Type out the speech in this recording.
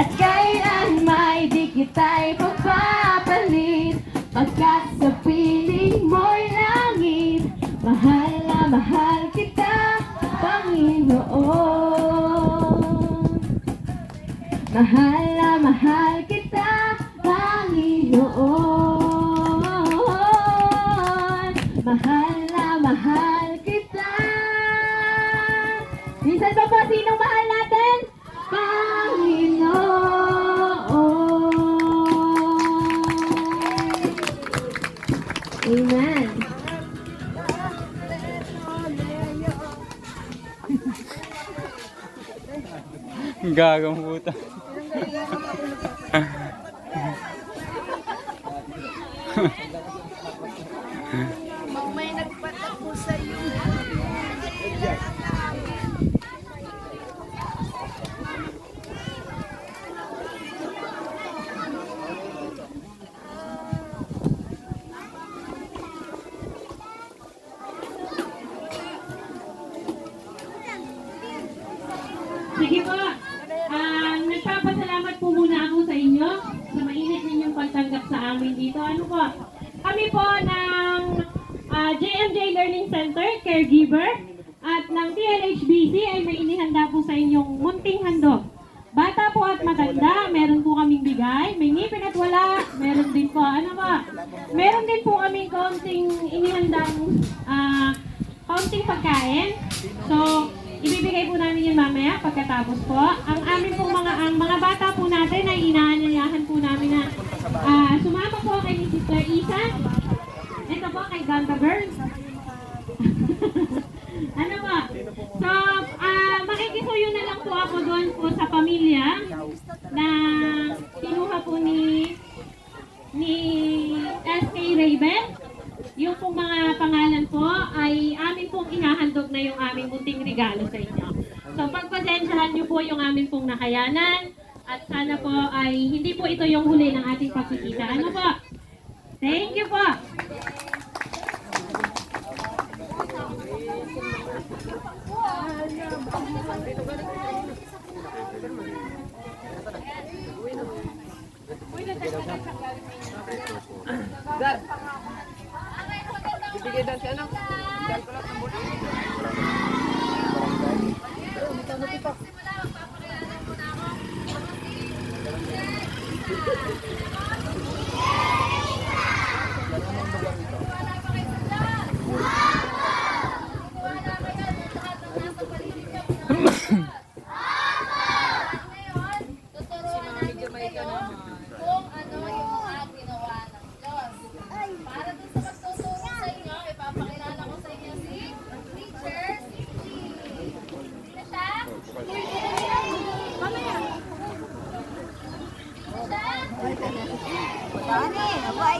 At kailan may di kita'y pagpapalit, pagkat sa piling mo'y langit. Mahal na mahal kita, Panginoon. Mahal na mahal kita, Panginoon. Mahal na mahal kita. Minsan pa po, sinong mahal natin? Panginoon. Amen. Gagang puta. May nagpatakbo sa iyo. Sige po. Nagpapasalamat po muna ako sa inyo sa mainit ninyong pagtanggap sa amin dito. Ano po? Kami po ng JMJ Learning Center, Caregiver, at ng TLHBC ay may inihanda po sa inyong munting handog. Bata po at maganda, meron po kaming bigay. May ngipin at wala, meron din po. Ano ba? Meron din po kaming kaunting inihandang kaunting pagkain. So, ibibigay po namin yun mamaya pagkatapos po. Ang mga bata po natin ay inaanyayahan po namin na sumama po kay ni Sister Isa. Ito po kay Ganda Girls. Ano po? So, makikisuyo na lang po ako doon po sa pamilya na kinuha po ni SK Raven. Yung pong mga pangalan po ay amin pong inahandog na yung aming munting regalo sa inyo. So pagpasensyahan niyo po yung amin pong nakayanan at sana po ay hindi po ito yung huli ng ating pagkikita. Ano po? Thank you po! Bibigay daw si ano? Dahil ko lang ng kung ano yung mga ginawa ng Diyos. Para dun sa magtuturo sa inyo, ipapakilala ko sa inyo si Teacher Cindy. Sino siya? Mamaya. Sino siya? Ano eh? Why